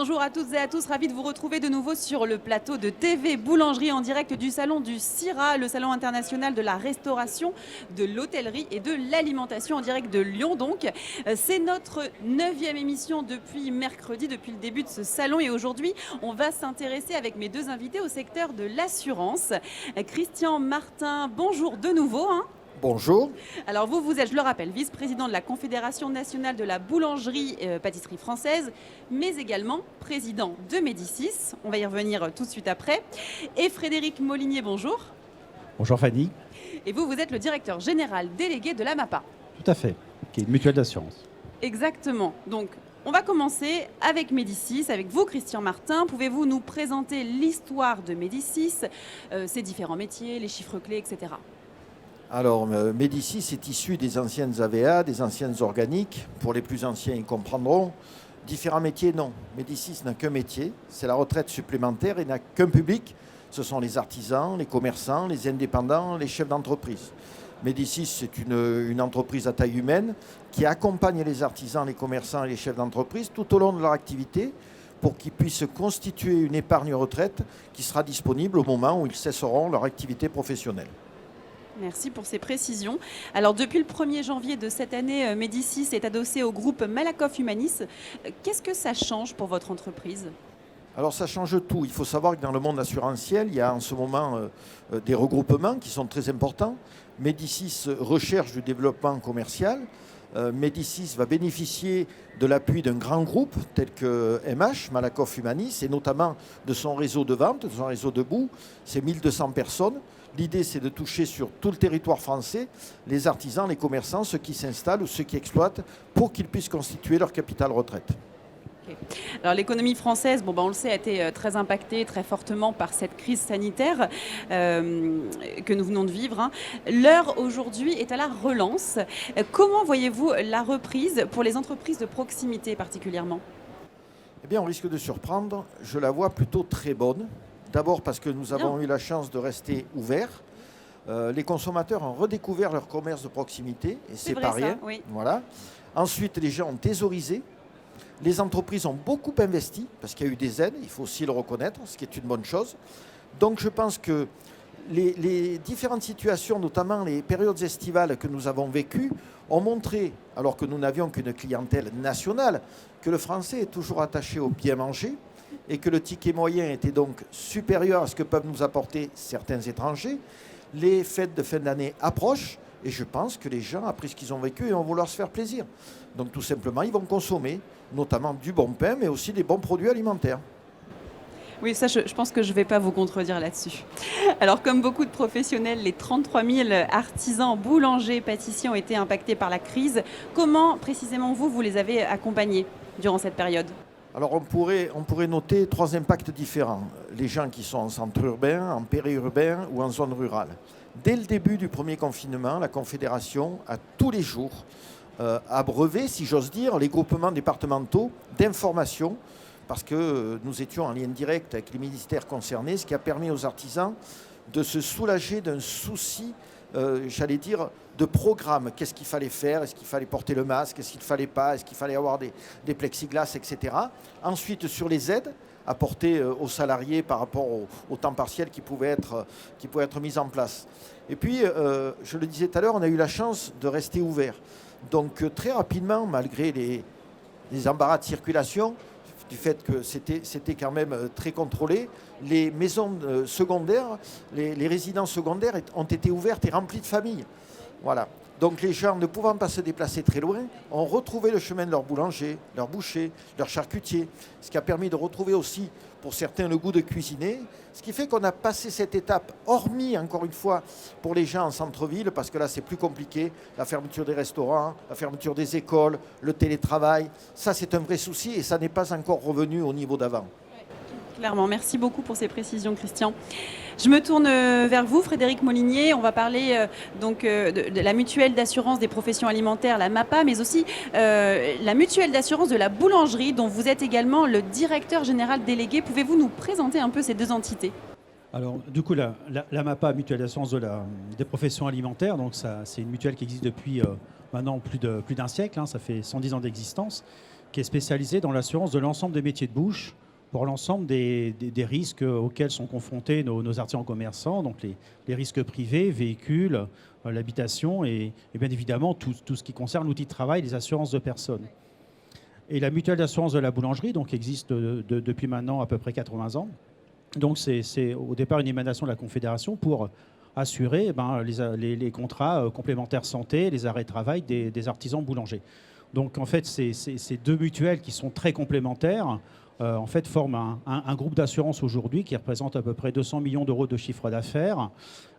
Bonjour à toutes et à tous, ravi de vous retrouver de nouveau sur le plateau de TV Boulangerie en direct du salon du CIRA, le salon international de la restauration, de l'hôtellerie et de l'alimentation en direct de Lyon donc. C'est notre 9e émission depuis mercredi, depuis le début de ce salon et aujourd'hui on va s'intéresser avec mes deux invités au secteur de l'assurance. Christian Martin, bonjour de nouveau. Bonjour. Alors vous êtes, je le rappelle, vice-président de la Confédération nationale de la boulangerie-pâtisserie française, mais également président de Médicis. On va y revenir tout de suite après. Et Frédéric Molinier, bonjour. Bonjour Fanny. Et vous êtes le directeur général délégué de la MAPA. Tout à fait, qui est une mutuelle d'assurance. Exactement. Donc on va commencer avec Médicis, avec vous Christian Martin. Pouvez-vous nous présenter l'histoire de Médicis, ses différents métiers, les chiffres clés, etc. Alors, Médicis est issu des anciennes AVA, des anciennes organiques. Pour les plus anciens, ils comprendront. Différents métiers, non. Médicis n'a qu'un métier, c'est la retraite supplémentaire et n'a qu'un public. Ce sont les artisans, les commerçants, les indépendants, les chefs d'entreprise. Médicis, c'est une entreprise à taille humaine qui accompagne les artisans, les commerçants et les chefs d'entreprise tout au long de leur activité pour qu'ils puissent constituer une épargne retraite qui sera disponible au moment où ils cesseront leur activité professionnelle. Merci pour ces précisions. Alors, depuis le 1er janvier de cette année, Médicis est adossé au groupe Malakoff Humanis. Qu'est-ce que ça change pour votre entreprise ? Alors, ça change tout. Il faut savoir que dans le monde assurantiel, il y a en ce moment des regroupements qui sont très importants. Médicis recherche du développement commercial. Médicis va bénéficier de l'appui d'un grand groupe tel que MH, Malakoff Humanis, et notamment de son réseau de vente, de son réseau de bout. C'est 1200 personnes. L'idée, c'est de toucher sur tout le territoire français les artisans, les commerçants, ceux qui s'installent ou ceux qui exploitent pour qu'ils puissent constituer leur capital retraite. Okay. Alors l'économie française, on le sait, a été très impactée très fortement par cette crise sanitaire que nous venons de vivre. L'heure aujourd'hui est à la relance. Comment voyez-vous la reprise pour les entreprises de proximité particulièrement ? Eh bien, on risque de surprendre. Je la vois plutôt très bonne. D'abord parce que nous avons eu la chance de rester ouverts. Les consommateurs ont redécouvert leur commerce de proximité et c'est pas rien. Oui. Voilà. Ensuite, les gens ont thésaurisé. Les entreprises ont beaucoup investi parce qu'il y a eu des aides, il faut aussi le reconnaître, ce qui est une bonne chose. Donc je pense que les différentes situations, notamment les périodes estivales que nous avons vécues, ont montré, alors que nous n'avions qu'une clientèle nationale, que le Français est toujours attaché au bien manger et que le ticket moyen était donc supérieur à ce que peuvent nous apporter certains étrangers. Les fêtes de fin d'année approchent et je pense que les gens, après ce qu'ils ont vécu, vont vouloir se faire plaisir. Donc tout simplement, ils vont consommer notamment du bon pain, mais aussi des bons produits alimentaires. Oui, ça, je pense que je ne vais pas vous contredire là-dessus. Alors, comme beaucoup de professionnels, les 33 000 artisans, boulangers, pâtissiers ont été impactés par la crise. Comment, précisément, vous les avez accompagnés durant cette période ? Alors, on pourrait noter 3 impacts différents. Les gens qui sont en centre urbain, en périurbain ou en zone rurale. Dès le début du premier confinement, la Confédération a tous les jours abreuvé, si j'ose dire, les groupements départementaux d'information parce que nous étions en lien direct avec les ministères concernés, ce qui a permis aux artisans de se soulager d'un souci, j'allais dire, de programme. Qu'est-ce qu'il fallait faire ? Est-ce qu'il fallait porter le masque ? Est-ce qu'il ne fallait pas ? Est-ce qu'il fallait avoir des plexiglas, etc. Ensuite, sur les aides apportées aux salariés par rapport au temps partiel qui pouvait être mis en place. Et puis, je le disais tout à l'heure, on a eu la chance de rester ouvert. Donc, très rapidement, malgré les embarras de circulation, du fait que c'était quand même très contrôlé, les maisons secondaires, les résidences secondaires ont été ouvertes et remplies de familles. Voilà. Donc les gens, ne pouvant pas se déplacer très loin, ont retrouvé le chemin de leur boulanger, leur boucher, leur charcutier, ce qui a permis de retrouver aussi, pour certains, le goût de cuisiner, ce qui fait qu'on a passé cette étape, hormis, encore une fois, pour les gens en centre-ville, parce que là, c'est plus compliqué, la fermeture des restaurants, la fermeture des écoles, le télétravail, ça, c'est un vrai souci et ça n'est pas encore revenu au niveau d'avant. Clairement, merci beaucoup pour ces précisions, Christian. Je me tourne vers vous, Frédéric Molinier. On va parler de la mutuelle d'assurance des professions alimentaires, la MAPA, mais aussi la mutuelle d'assurance de la boulangerie, dont vous êtes également le directeur général délégué. Pouvez-vous nous présenter un peu ces deux entités ? Alors, du coup, la MAPA, mutuelle d'assurance des professions alimentaires, donc c'est une mutuelle qui existe depuis maintenant plus d'un siècle, ça fait 110 ans d'existence. qui est spécialisée dans l'assurance de l'ensemble des métiers de bouche pour l'ensemble des risques auxquels sont confrontés nos artisans commerçants, donc les risques privés, véhicules, l'habitation et bien évidemment tout ce qui concerne l'outil de travail, les assurances de personnes. Et la mutuelle d'assurance de la boulangerie donc, existe depuis maintenant à peu près 80 ans. Donc c'est au départ une émanation de la Confédération pour assurer les contrats complémentaires santé, les arrêts de travail des artisans boulangers. Donc en fait, ces deux mutuelles qui sont très complémentaires en fait, forment un groupe d'assurance aujourd'hui qui représente à peu près 200 millions d'euros de chiffre d'affaires.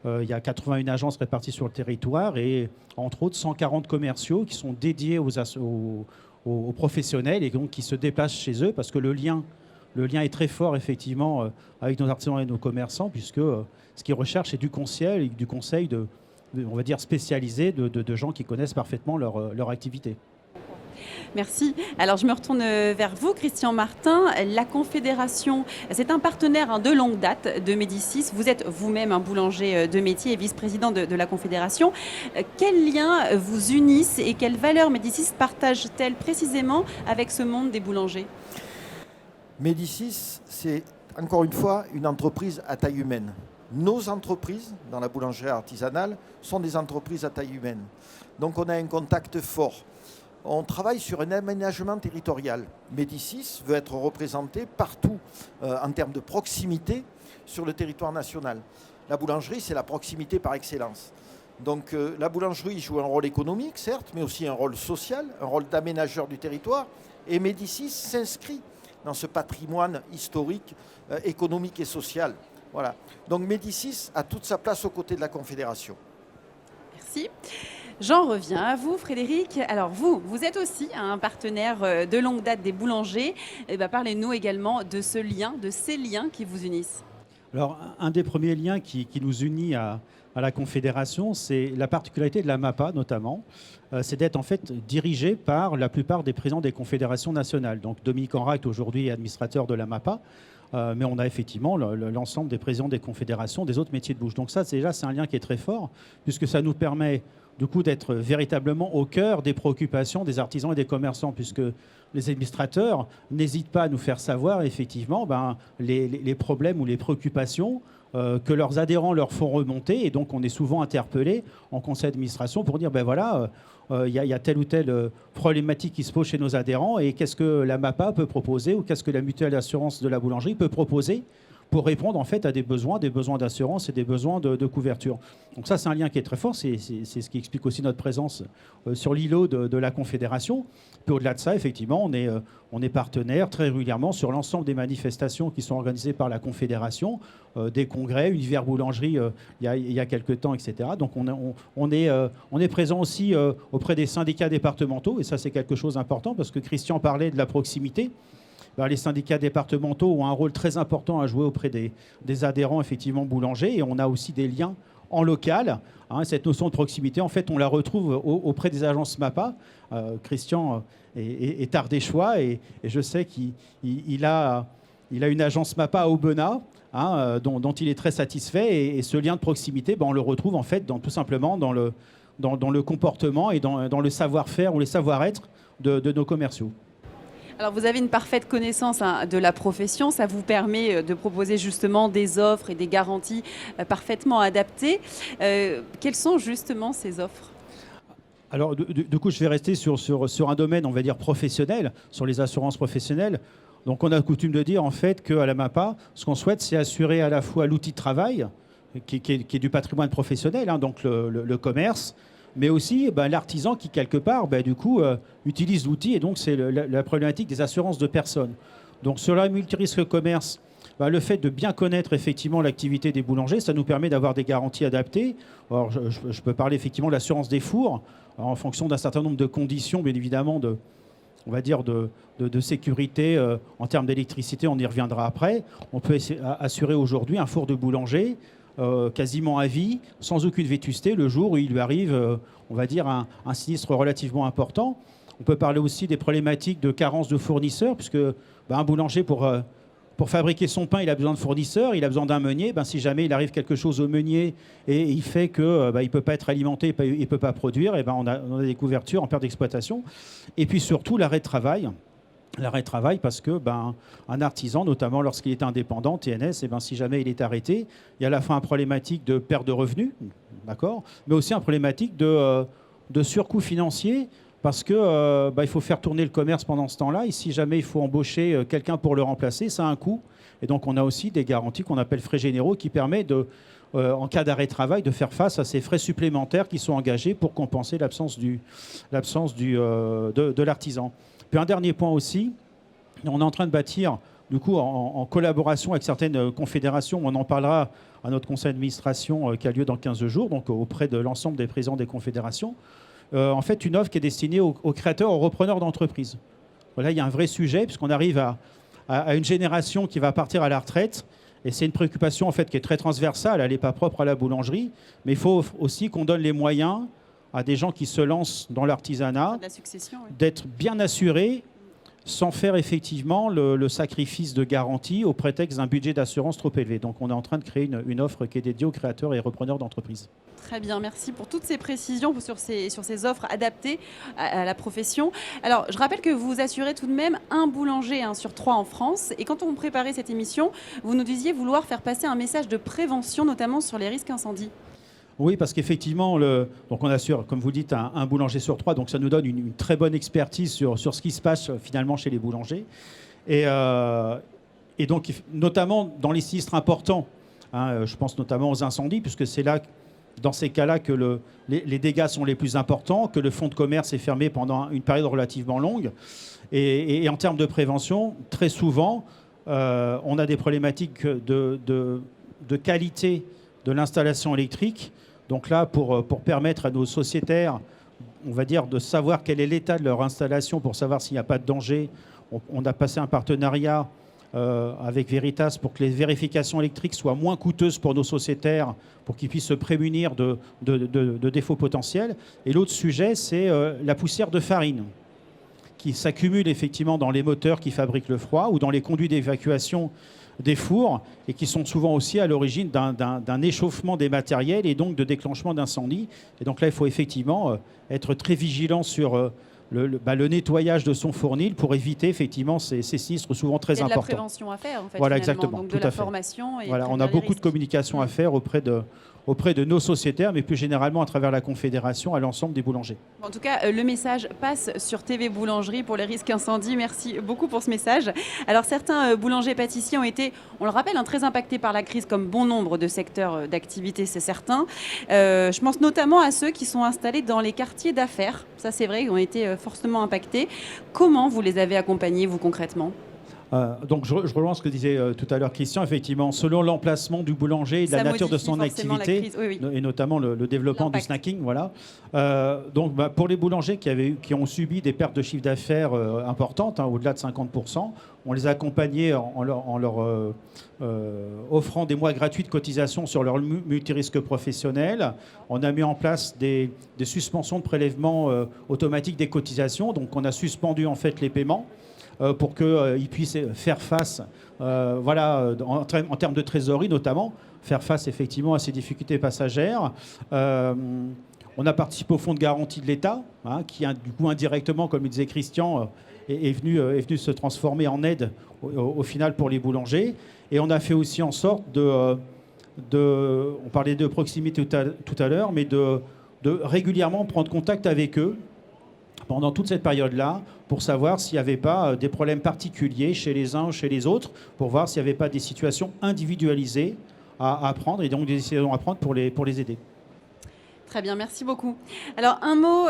Il y a 81 agences réparties sur le territoire et entre autres 140 commerciaux qui sont dédiés aux professionnels et donc qui se déplacent chez eux parce que le lien est très fort effectivement avec nos artisans et nos commerçants puisque ce qu'ils recherchent c'est du conseil on va dire spécialisé de gens qui connaissent parfaitement leur activité. Merci. Alors, je me retourne vers vous, Christian Martin. La Confédération, c'est un partenaire de longue date de Médicis. Vous êtes vous-même un boulanger de métier et vice-président de la Confédération. Quels liens vous unissent et quelles valeurs Médicis partage-t-elle précisément avec ce monde des boulangers ? Médicis, c'est encore une fois une entreprise à taille humaine. Nos entreprises, dans la boulangerie artisanale, sont des entreprises à taille humaine. Donc on a un contact fort. On travaille sur un aménagement territorial. Médicis veut être représenté partout en termes de proximité sur le territoire national. La boulangerie, c'est la proximité par excellence. Donc la boulangerie joue un rôle économique, certes, mais aussi un rôle social, un rôle d'aménageur du territoire. Et Médicis s'inscrit dans ce patrimoine historique, économique et social. Voilà. Donc Médicis a toute sa place aux côtés de la Confédération. Merci. J'en reviens à vous, Frédéric. Alors vous êtes aussi un partenaire de longue date des boulangers. Parlez-nous également de ces liens qui vous unissent. Alors, un des premiers liens qui nous unit à la Confédération, c'est la particularité de la MAPA notamment, c'est d'être en fait dirigé par la plupart des présidents des confédérations nationales. Donc Dominique Enrat est aujourd'hui administrateur de la MAPA, mais on a effectivement l'ensemble des présidents des confédérations des autres métiers de bouche. Donc ça, déjà, c'est un lien qui est très fort, puisque ça nous permet du coup d'être véritablement au cœur des préoccupations des artisans et des commerçants, puisque les administrateurs n'hésitent pas à nous faire savoir effectivement les problèmes ou les préoccupations que leurs adhérents leur font remonter. Et donc on est souvent interpellé en conseil d'administration pour dire il y a telle ou telle problématique qui se pose chez nos adhérents et qu'est-ce que la MAPA peut proposer ou qu'est-ce que la mutuelle d'assurance de la boulangerie peut proposer pour répondre en fait à des besoins d'assurance et des besoins de couverture. Donc ça, c'est un lien qui est très fort. C'est ce qui explique aussi notre présence sur l'îlot de la Confédération. Puis au-delà de ça, effectivement, on est partenaire très régulièrement sur l'ensemble des manifestations qui sont organisées par la Confédération, des congrès, Univers Boulangerie il y a quelques temps, etc. Donc on est présent aussi auprès des syndicats départementaux, et ça c'est quelque chose d'important parce que Christian parlait de la proximité. Les syndicats départementaux ont un rôle très important à jouer auprès des adhérents effectivement boulangers, et on a aussi des liens en local. Cette notion de proximité, en fait, on la retrouve auprès des agences MAPA. Christian est ardéchois et je sais qu'il a une agence MAPA à Aubenas, dont il est très satisfait. Et ce lien de proximité, on le retrouve en fait tout simplement dans le comportement et dans le savoir-faire ou les savoir-être de nos commerciaux. Alors vous avez une parfaite connaissance de la profession, ça vous permet de proposer justement des offres et des garanties parfaitement adaptées. Quelles sont justement ces offres ? Alors du coup je vais rester sur un domaine on va dire professionnel, sur les assurances professionnelles. Donc on a coutume de dire en fait qu'à la MAPA, ce qu'on souhaite c'est assurer à la fois l'outil de travail qui est du patrimoine professionnel, donc le commerce, mais aussi l'artisan qui, quelque part, du coup, utilise l'outil. Et donc, c'est la problématique des assurances de personnes. Donc, sur la multirisque commerce, le fait de bien connaître effectivement l'activité des boulangers, ça nous permet d'avoir des garanties adaptées. Alors, je peux parler effectivement de l'assurance des fours, en fonction d'un certain nombre de conditions, bien évidemment, de sécurité en termes d'électricité, on y reviendra après. On peut assurer aujourd'hui un four de boulanger quasiment à vie, sans aucune vétusté, le jour où il lui arrive, on va dire, un sinistre relativement important. On peut parler aussi des problématiques de carence de fournisseurs, puisque un boulanger, pour fabriquer son pain, il a besoin de fournisseurs, il a besoin d'un meunier. Si jamais il arrive quelque chose au meunier et il fait qu'il ne peut pas être alimenté, il ne peut pas produire, on a des couvertures en perte d'exploitation. Et puis surtout, l'arrêt de travail. l'arrêt de travail parce que un artisan, notamment lorsqu'il est indépendant, TNS, si jamais il est arrêté, il y a à la fois une problématique de perte de revenus, d'accord, mais aussi une problématique de surcoût financier parce que il faut faire tourner le commerce pendant ce temps-là et si jamais il faut embaucher quelqu'un pour le remplacer, ça a un coût. Et donc on a aussi des garanties qu'on appelle frais généraux qui permettent en cas d'arrêt de travail, de faire face à ces frais supplémentaires qui sont engagés pour compenser l'absence de l'artisan. Puis un dernier point aussi, on est en train de bâtir, du coup, en collaboration avec certaines confédérations, on en parlera à notre conseil d'administration qui a lieu dans 15 jours, donc auprès de l'ensemble des présidents des confédérations, en fait une offre qui est destinée aux créateurs, aux repreneurs d'entreprises. Voilà, il y a un vrai sujet, puisqu'on arrive à une génération qui va partir à la retraite. Et c'est une préoccupation en fait, qui est très transversale, elle n'est pas propre à la boulangerie, mais il faut aussi qu'on donne les moyens à des gens qui se lancent dans l'artisanat d'être bien assurés sans faire effectivement le sacrifice de garantie au prétexte d'un budget d'assurance trop élevé. Donc on est en train de créer une offre qui est dédiée aux créateurs et repreneurs d'entreprises. Très bien, merci pour toutes ces précisions sur ces offres adaptées à la profession. Alors, je rappelle que vous assurez tout de même un boulanger sur 3 en France. Et quand on préparait cette émission, vous nous disiez vouloir faire passer un message de prévention, notamment sur les risques incendies. Oui, parce qu'effectivement, donc on assure, comme vous dites, un boulanger sur 3. Donc ça nous donne une très bonne expertise sur ce qui se passe finalement chez les boulangers. Et donc, notamment dans les sinistres importants, je pense notamment aux incendies, puisque c'est là, dans ces cas-là, que les dégâts sont les plus importants, que le fonds de commerce est fermé pendant une période relativement longue. Et en termes de prévention, très souvent, on a des problématiques de qualité de l'installation électrique. Donc là, pour permettre à nos sociétaires, on va dire, de savoir quel est l'état de leur installation, pour savoir s'il n'y a pas de danger, on a passé un partenariat avec Veritas pour que les vérifications électriques soient moins coûteuses pour nos sociétaires, pour qu'ils puissent se prémunir de défauts potentiels. Et l'autre sujet, c'est la poussière de farine qui s'accumule effectivement dans les moteurs qui fabriquent le froid ou dans les conduits d'évacuation des fours et qui sont souvent aussi à l'origine d'un échauffement des matériels et donc de déclenchement d'incendies. Et donc là, il faut effectivement être très vigilant sur le nettoyage de son fournil pour éviter effectivement ces sinistres souvent très importants. Il y a de la prévention à faire, en fait. Voilà, exactement. Donc de la formation. Et voilà, on a beaucoup de communication à faire auprès de nos sociétaires, mais plus généralement à travers la Confédération, à l'ensemble des boulangers. En tout cas, le message passe sur TV Boulangerie pour les risques incendies. Merci beaucoup pour ce message. Alors, certains boulangers-pâtissiers ont été, on le rappelle, très impactés par la crise, comme bon nombre de secteurs d'activité, c'est certain. Je pense notamment à ceux qui sont installés dans les quartiers d'affaires. Ça, c'est vrai, ils ont été fortement impactés. Comment vous les avez accompagnés, vous, concrètement ? Donc je relance ce que disait tout à l'heure Christian, effectivement, selon l'emplacement du boulanger et de la nature de son activité, et notamment le développement du snacking. Voilà. Donc pour les boulangers qui ont subi des pertes de chiffre d'affaires importantes, au-delà de 50%, on les a accompagnés en leur offrant des mois gratuits de cotisation sur leur multirisque professionnel. On a mis en place des suspensions de prélèvement automatique des cotisations. Donc on a suspendu en fait les paiements pour qu'ils puissent faire face, en termes de trésorerie notamment, faire face effectivement à ces difficultés passagères. On a participé au fonds de garantie de l'État, qui du coup indirectement, comme le disait Christian, est venu se transformer en aide au final pour les boulangers. Et on a fait aussi en sorte on parlait de proximité tout à l'heure, mais de régulièrement prendre contact avec eux pendant toute cette période-là, pour savoir s'il n'y avait pas des problèmes particuliers chez les uns ou chez les autres, pour voir s'il n'y avait pas des situations individualisées à prendre, et donc des décisions à prendre pour les aider. Très bien, merci beaucoup. Alors, un mot,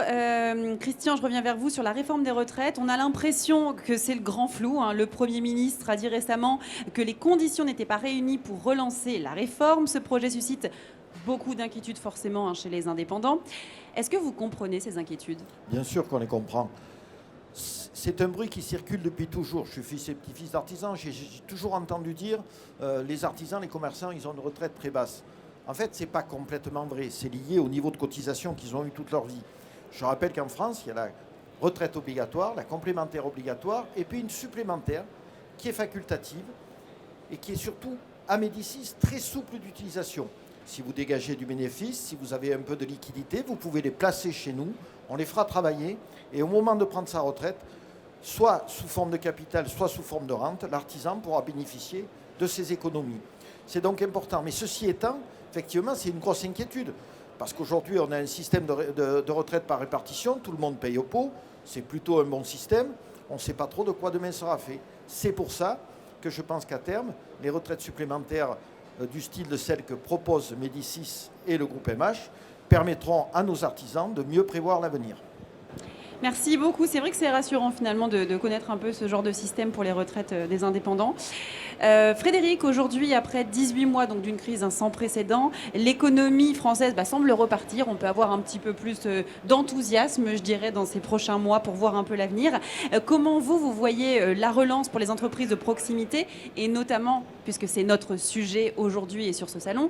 Christian, je reviens vers vous sur la réforme des retraites. On a l'impression que c'est le grand flou. Le Premier ministre a dit récemment que les conditions n'étaient pas réunies pour relancer la réforme. Ce projet suscite beaucoup d'inquiétudes forcément chez les indépendants. Est-ce que vous comprenez ces inquiétudes ? Bien sûr qu'on les comprend. C'est un bruit qui circule depuis toujours. Je suis fils et petit-fils d'artisans. J'ai toujours entendu dire les artisans, les commerçants, ils ont une retraite très basse. En fait, ce n'est pas complètement vrai. C'est lié au niveau de cotisation qu'ils ont eu toute leur vie. Je rappelle qu'en France, il y a la retraite obligatoire, la complémentaire obligatoire, et puis une supplémentaire qui est facultative et qui est surtout, à Médicis, très souple d'utilisation. Si vous dégagez du bénéfice, si vous avez un peu de liquidité, vous pouvez les placer chez nous, on les fera travailler, et au moment de prendre sa retraite, soit sous forme de capital, soit sous forme de rente, l'artisan pourra bénéficier de ces économies. C'est donc important. Mais ceci étant, effectivement, c'est une grosse inquiétude. Parce qu'aujourd'hui, on a un système de retraite par répartition, tout le monde paye au pot, c'est plutôt un bon système, on ne sait pas trop de quoi demain sera fait. C'est pour ça que je pense qu'à terme, les retraites supplémentaires du style de celles que proposent Médicis et le groupe MH permettront à nos artisans de mieux prévoir l'avenir. Merci beaucoup. C'est vrai que c'est rassurant finalement de connaître un peu ce genre de système pour les retraites des indépendants. Frédéric, aujourd'hui, après 18 mois donc, d'une crise sans précédent, l'économie française semble repartir. On peut avoir un petit peu plus d'enthousiasme, je dirais, dans ces prochains mois pour voir un peu l'avenir. Comment vous voyez la relance pour les entreprises de proximité et notamment, puisque c'est notre sujet aujourd'hui et sur ce salon,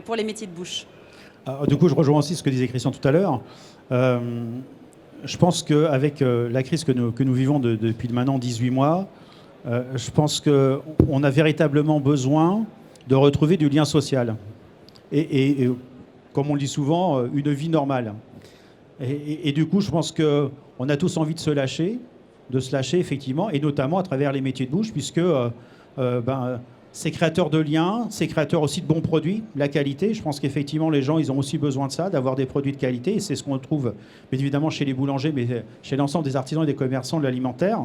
pour les métiers de bouche? Alors, du coup, je rejoins aussi ce que disait Christian tout à l'heure. Je pense qu'avec la crise que nous vivons depuis maintenant 18 mois, je pense qu'on a véritablement besoin de retrouver du lien social. Et comme on le dit souvent, une vie normale. Et du coup, je pense qu'on a tous envie de se lâcher effectivement, et notamment à travers les métiers de bouche, puisque c'est créateur de liens, c'est créateur aussi de bons produits, la qualité. Je pense qu'effectivement, les gens, ils ont aussi besoin de ça, d'avoir des produits de qualité. Et c'est ce qu'on trouve, bien évidemment, chez les boulangers, mais chez l'ensemble des artisans et des commerçants de l'alimentaire.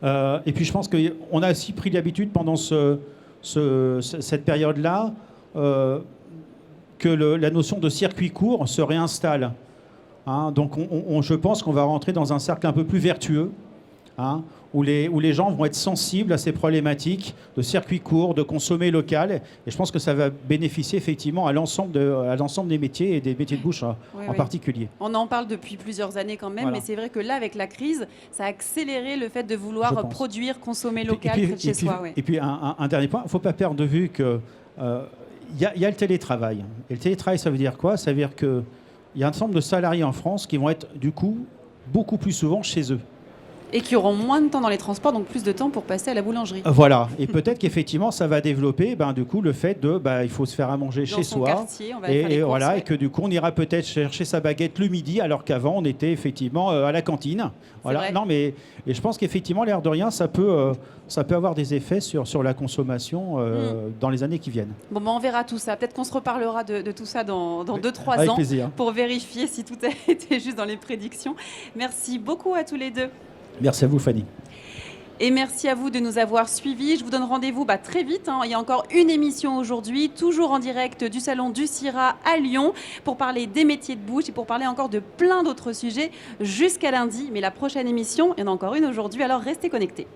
Et puis, je pense qu'on a aussi pris l'habitude pendant cette période-là que la notion de circuit court se réinstalle. Hein, donc, je pense qu'on va rentrer dans un cercle un peu plus vertueux. Hein, où les gens vont être sensibles à ces problématiques de circuit court, de consommer local. Et je pense que ça va bénéficier effectivement à l'ensemble des métiers et des métiers de bouche en particulier. On en parle depuis plusieurs années quand même, mais c'est vrai que là, avec la crise, ça a accéléré le fait de vouloir produire, consommer local près de chez soi. Et puis un dernier point, il ne faut pas perdre de vue qu'il y a le télétravail. Et le télétravail, ça veut dire quoi? Ça veut dire qu'il y a un certain nombre de salariés en France qui vont être du coup beaucoup plus souvent chez eux. Et qui auront moins de temps dans les transports, donc plus de temps pour passer à la boulangerie. Voilà. Et peut-être qu'effectivement, ça va développer du coup, le fait il faut se faire à manger dans chez son soi. Quartier, on va faire les courses, voilà, et que du coup, on ira peut-être chercher sa baguette le midi, alors qu'avant, on était effectivement à la cantine. Voilà. Non, mais et je pense qu'effectivement, l'air de rien, ça peut avoir des effets sur la consommation dans les années qui viennent. Bon, on verra tout ça. Peut-être qu'on se reparlera de tout ça dans 2-3 ans. Avec plaisir. Pour vérifier si tout a été juste dans les prédictions. Merci beaucoup à tous les deux. Merci à vous, Fanny. Et merci à vous de nous avoir suivis. Je vous donne rendez-vous très vite. Il y a encore une émission aujourd'hui, toujours en direct du Salon du CIRA à Lyon, pour parler des métiers de bouche et pour parler encore de plein d'autres sujets jusqu'à lundi. Mais la prochaine émission, il y en a encore une aujourd'hui, alors restez connectés.